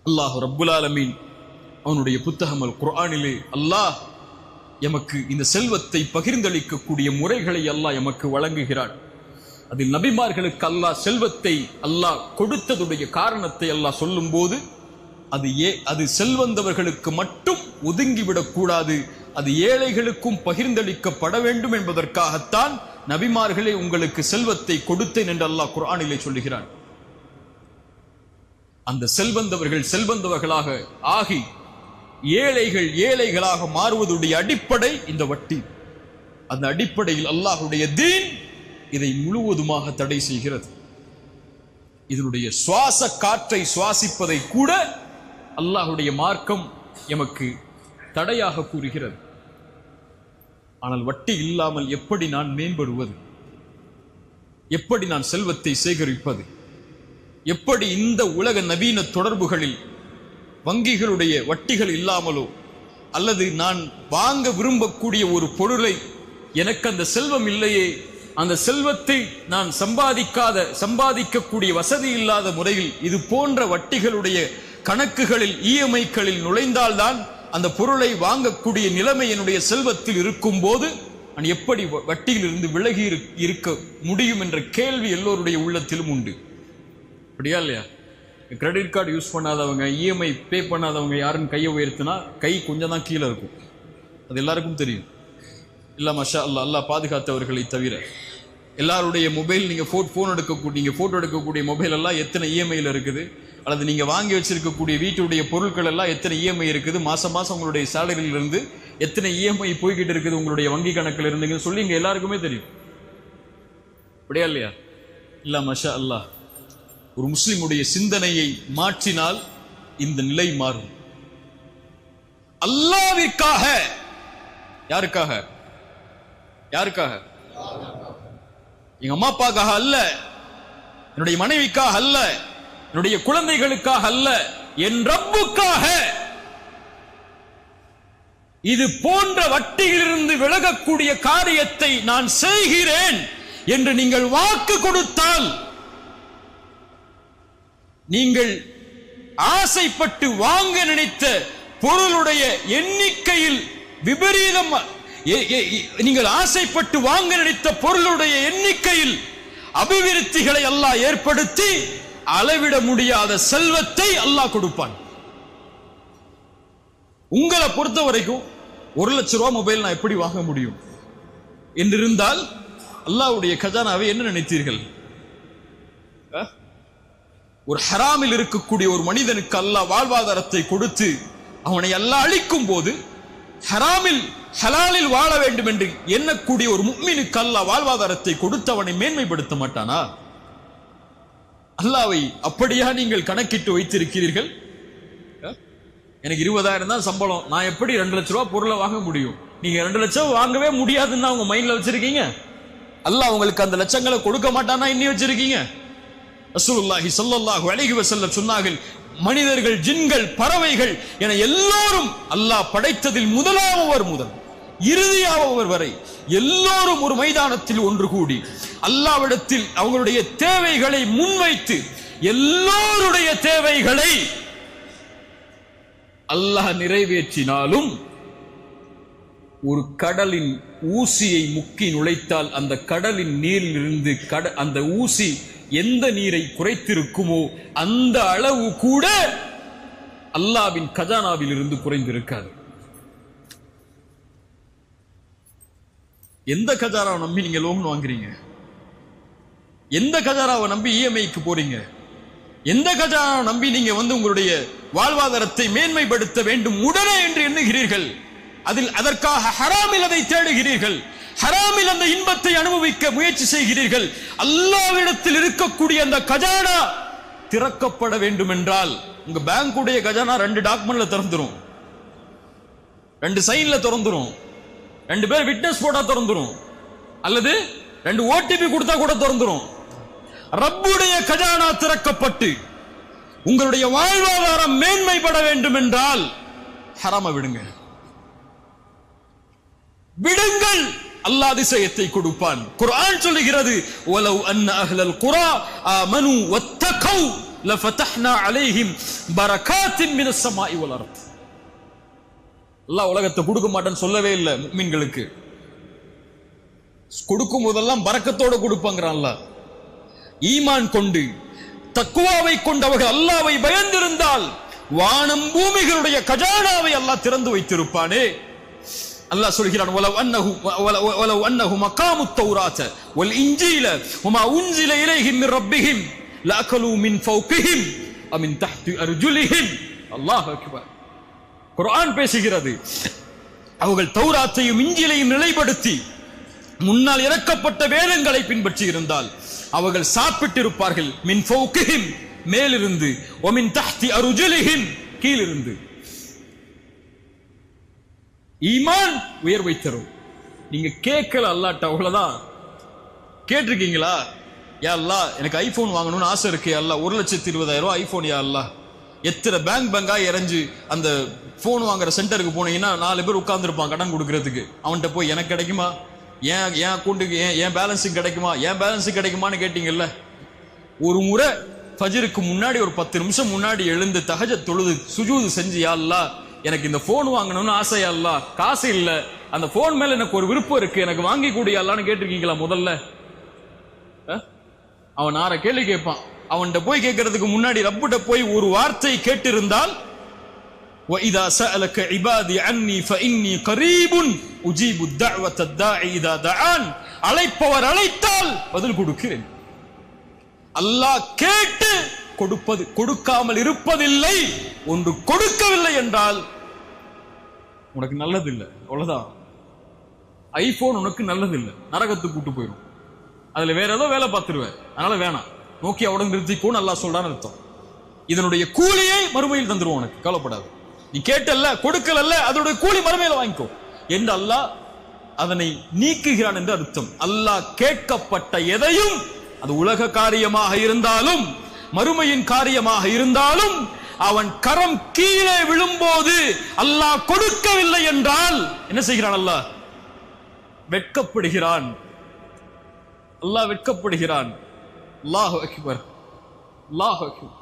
அல்லாஹ் ரப்புல் ஆலமீன் அவனுடைய புத்தகம் அல் குர்ஆனிலே அல்லாஹ் எமக்கு இந்த செல்வத்தை பகிர்ந்தளிக்கக்கூடிய முறைகளை அல்லாஹ் எமக்கு வழங்குகிறான். அதில் நபிமார்களுக்கு அல்லாஹ் செல்வத்தை அல்லாஹ் கொடுத்ததுடைய காரணத்தை அல்லாஹ் சொல்லும் போது அது செல்வந்தவர்களுக்கு மட்டும் ஒதுங்கிவிடக் கூடாது, அது ஏழைகளுக்கும் பகிர்ந்தளிக்கப்பட வேண்டும் என்பதற்காகத்தான் நபிமார்களே உங்களுக்கு செல்வத்தை கொடுத்தேன் என்று அல்லாஹ் குர்ஆனிலே சொல்லுகிறான். அந்த செல்வந்தவர்கள் செல்வந்தவர்களாக ஆகி ஏழைகள் ஏழைகளாக மாறுவதுடைய அடிப்படை இந்த வட்டி. அந்த அடிப்படையில் அல்லாஹ்வுடைய தீன் இதை முழுவதுமாக தடை செய்கிறது. இதனுடைய சுவாச காற்றை சுவாசிப்பதை கூட அல்லாஹ்வுடைய மார்க்கம் எமக்கு தடையாக கூறுகிறது. ஆனால் வட்டி இல்லாமல் எப்படி நான் மேம்படுவது, எப்படி நான் செல்வத்தை சேகரிப்பது, எப்படி இந்த உலக நவீன தொடர்புகளில் வங்கிகளுடைய வட்டிகள் இல்லாமலோ அல்லது நான் வாங்க விரும்பக்கூடிய ஒரு பொருளை எனக்கு அந்த செல்வம் இல்லையே, அந்த செல்வத்தை நான் சம்பாதிக்கக்கூடிய வசதி இல்லாத முறையில் இது போன்ற வட்டிகளுடைய கணக்குகளில் இஎம்ஐக்களில் நுழைந்தால்தான் அந்த பொருளை வாங்கக்கூடிய நிலைமை என்னுடைய செல்வத்தில் இருக்கும் போது நான் எப்படி வட்டியில் இருந்து விலகி இருக்க முடியும் என்ற கேள்வி எல்லோருடைய உள்ளத்திலும் உண்டு. அப்படியா இல்லையா? கிரெடிட் கார்டு யூஸ் பண்ணாதவங்க, இஎம்ஐ பே பண்ணாதவங்க யாருன்னு கையை உயர்த்தினா கை கொஞ்சம் தான் கீழே இருக்கும். அது எல்லாருக்கும் தெரியும். இல்ல மஷா அல்லா, அல்லாஹ் பாதுகாத்தவர்களை தவிர எல்லாருடைய மொபைல் நீங்க போட்டோ எடுக்கக்கூடிய மொபைல் எல்லாம் எத்தனை இஎம்ஐல இருக்குது, அல்லது நீங்க வாங்கி வச்சிருக்கக்கூடிய வீட்டுடைய பொருட்கள் எல்லாம் எத்தனை இஎம்ஐ இருக்குது, மாசம் உங்களுடைய சேலரியில இருந்து எத்தனை இஎம்ஐ போய்கிட்டு இருக்குது உங்களுடைய வங்கி கணக்கில் இருந்துங்க சொல்லி இங்க எல்லாருக்குமே தெரியும். அப்படியா இல்லையா? இல்ல மஷா அல்லாஹ், ஒரு முஸ்லிமுடைய சிந்தனையை மாற்றினால் இந்த நிலை மாறும். அல்லாஹ்விற்காக, யாருக்காக? எங்க அம்மா அப்பாக்காக அல்ல, என்னுடைய மனைவிக்காக அல்ல, என்னுடைய குழந்தைகளுக்காக அல்ல, என் ரப்புக்காக இது போன்ற வட்டியிலிருந்து விலகக்கூடிய காரியத்தை நான் செய்கிறேன் என்று நீங்கள் வாக்கு கொடுத்தால், நீங்கள் ஆசைப்பட்டு வாங்க நினைத்த பொருளுடைய எண்ணிக்கையில் விபரீதம், நீங்கள் ஆசைப்பட்டு வாங்க நினைத்த பொருளுடைய எண்ணிக்கையில் அபிவிருத்திகளை அல்லாஹ் ஏற்படுத்தி அளவிட முடியாத செல்வத்தை அல்லாஹ் கொடுப்பான். உங்களை பொறுத்த வரைக்கும் 1 லட்சம் ரூபாய் மொபைல் நான் எப்படி வாங்க முடியும் என்றிருந்தால் அல்லாஹ்வுடைய கஜானாவை என்ன நினைத்தீர்கள்? ஒரு ஹராமில் இருக்கக்கூடிய ஒரு மனிதனுக்கு அல்லாஹ் வாழ்வாதாரத்தை கொடுத்து அவனை அல்லாஹ் அழிக்கும் போது ஹலாலில் வாழ வேண்டும் என்று எண்ணக்கூடிய ஒரு முஃமினுக்கு அல்லாஹ் வாழ்வாதாரத்தை கொடுத்து அவனை மேன்மைப்படுத்த மாட்டானா? அல்லாஹ்வை அப்படியா நீங்கள் கணக்கிட்டு வைத்திருக்கிறீர்கள்? எனக்கு 20,000 தான் சம்பளம், நான் எப்படி 2 லட்சம் ரூபாய் பொருளை வாங்க முடியும்? நீங்க 2 லட்சம் வாங்கவே முடியாதுன்னு உங்க மைண்ட்ல வச்சிருக்கீங்க. அல்லாஹ் உங்களுக்கு அந்த லட்சங்களை கொடுக்க மாட்டானா இன்னி வச்சிருக்கீங்க? ரசூலுல்லாஹி ஸல்லல்லாஹு அலைஹி வஸல்லம் சொன்னார்கள், மனிதர்கள், ஜின்கள், பறவைகள் என எல்லோரும் அல்லாஹ் படைத்ததில் முதல் இறுதியானவர் வரை எல்லோரும் ஒரு மைதானத்தில் ஒன்று கூடி அல்லாஹ்விடத்தில் அவங்களுடைய தேவைகளை முன்வைத்து எல்லோருடைய தேவைகளை அல்லாஹ் நிறைவேற்றினாலும் ஒரு கடலின் ஊசியை முக்கி நுழைத்தால் அந்த கடலின் நீரில் இருந்து அந்த ஊசி எந்த நீரை குறைத்திருக்குமோ அந்த அளவு கூட அல்லாஹ்வின் கஜானாவில் இருந்து குறைந்திருக்காது. எந்த கஜானாவை நம்பி நீங்க லோன் வாங்குறீங்க? எந்த கஜானாவை நம்பி இஎம்ஐக்கு போறீங்க? எந்த கஜானாவை நம்பி நீங்க உங்களுடைய வாழ்வாதாரத்தை மேன்மைப்படுத்த வேண்டும் உடனே என்று எண்ணுகிறீர்கள்? அதற்காக ஹராமில் அதை தேடுகிறீர்கள், ஹராமில் அந்த இன்பத்தை அனுபவிக்க முயற்சி செய்கிறீர்கள். அல்லாஹ்விடத்தில் இருக்கக்கூடிய அந்த கஜானா திறக்கப்பட வேண்டும் என்றால் உங்க பேங்குடைய கஜானா 2 டாக்குமெண்ட்ல திறந்துரும், 2 சைன்ல திறந்துரும், 2 பேர் விட்னஸ் போட்டா திறந்துரும், அல்லது 2 ஓடிபி கொடுத்தா கூட திறந்துரும். ரப்புடைய கஜானா திறக்கப்பட்டு உங்களுடைய வாழ்வாதாரம் மேன்மைப்பட வேண்டும் என்றால் ஹராம விடுங்கள், அல்லாஹ் அதிசயத்தை கொடுப்பான். குர்ஆன் சொல்லுகிறது, வலவ் அன்ன அஹ்லல் குரா ஆமனு வத்தகவ் லஃபதஹ்னா அலைஹிம் பரகாத்தின் மினஸ் ஸமாஇ வல் அர்த். அல்லாஹ் உலகத்தை கொடுக்க மாட்டேன்னு சொல்லவே இல்லை. முஃமின்களுக்கு கொடுக்கும் போதெல்லாம் பரக்கத்தோட கொடுப்பாங்கறான் அல்லாஹ். ஈமான் கொண்டு தக்வாவை கொண்டவர்கள் அல்லாஹ்வை பயந்திருந்தால் வானம் பூமிகளுடைய கஜானாவை அல்லாஹ் திறந்து வைத்திருப்பானே. அல்லாஹ் சொல்கிறான், வலவ் அன்னஹு மகாமுத் தௌராத வல் இன்ஜீல வமா உன்ஸில இலைஹிம் மின் ரப்பிஹிம் லஅகலு மின் ஃபௌகிஹிம் வ மின் தஹ்தி அர்ஜுலிஹிம். அல்லாஹ் அக்பர். குர்ஆன் பேசுகிறது, அவர்கள் தௌராத்தையும் இன்ஜீலையும் நிலைப்படுத்தி முன்னால் இறக்கப்பட்ட வேதங்களை பின்பற்றி இருந்தால் அவர்கள் சாப்பிட்டிருப்பார்கள். மின் ஃபௌகிஹிம் மேலிருந்து, வ மின் தஹ்தி அர்ஜுலிஹிம் கீழிருந்து. ஈமான் உயர்வை தரும். நீங்க கேட்கல அல்லாஹ்ட்ட, அவ்வளவுதான். கேட்டிருக்கீங்களா? யா அல்லாஹ் எனக்கு ஐபோன் வாங்கணும்னு ஆசை இருக்கு யா அல்லாஹ், 1,20,000 ஐபோன் யா அல்லாஹ். எத்தனை பேங்கா இறஞ்சு அந்த போன் வாங்குற சென்டருக்கு போனீங்கன்னா 4 பேர் உட்கார்ந்துருப்பான் கடன் கொடுக்கறதுக்கு. அவன்கிட்ட போய் எனக்கு கிடைக்குமா, என் அக்கௌண்ட்டுக்கு என் பேலன்ஸுக்கு கிடைக்குமா, என் பேலன்ஸுக்கு கிடைக்குமான்னு கேட்டீங்கல்ல. ஒரு முறை ஃபஜ்ருக்கு முன்னாடி ஒரு 10 நிமிஷம் முன்னாடி எழுந்து தஹஜ்ஜத் தொழுது சுஜூது செஞ்சு, யா அல்லாஹ் எனக்கு இந்த போன் வாங்கணும்னு ஆசை யா அல்லாஹ், காசு இல்ல, அந்த போன் மேல எனக்கு ஒரு விருப்பம் இருக்கு, எனக்கு வாங்கி கூடிய அல்லான்னு கேட்டிருக்கீங்களா? முதல்ல அவன் 6 கேள்வி கேட்பான். அவன்கிட்ட போய் கேட்கறதுக்கு முன்னாடி ரப்பிட்ட போய் ஒரு வார்த்தை கேட்டிருந்தால், وَإِذَا سَأَلَكَ عِبَادِي عَنِّي فَإِنِّي قَرِيبٌ أُجِيبُ الدَّعْوَةَ الدَّاعِي إِذَا دَعَانِ. அழைப்பவர் அழைத்தால் பதில் கொடுக்கிறேன். அல்லாஹ் கேட்டு கொடுப்பது, கொடுக்காமல் இருப்பதில்லை. ஒன்று கொடுக்கவில்லை என்றால் உனக்கு நல்லது இல்லை, அவ்வளவுதான். ஐபோன் உனக்கு நல்லது இல்லை, நரகத்துக்கு கூட்டு போயிடும். அதுல வேற ஏதோ வேலை பார்த்துருவேன், அதனால வேணாம், நோக்கியாவோட நிறுத்திக்கோன்னு அல்லாஹ் சொல்றான்னு அர்த்தம். இதனுடைய கூலியை மறுமையில் தந்துருவோம், உனக்கு கவலைப்படாது. நீ கேட்டல்ல, கொடுக்கலல்ல, அதனுடைய கூலி மறுமையில வாங்கிக்கோ என்று அல்லாஹ் அதனை நீக்குகிறான் என்று அர்த்தம். அல்லாஹ் கேட்கப்பட்ட எதையும், அது உலக காரியமாக இருந்தாலும் மறுமையின் காரியமாக இருந்தாலும், அவன் கரம் கீழே விழும்போது அல்லாஹ் கொடுக்கவில்லை என்றால் என்ன செய்கிறான்? அல்லாஹ் வெட்கப்படுகிறான். அல்லாஹ் வெட்கப்படுகிறான். அல்லாஹு அக்பர், அல்லாஹு அக்பர்.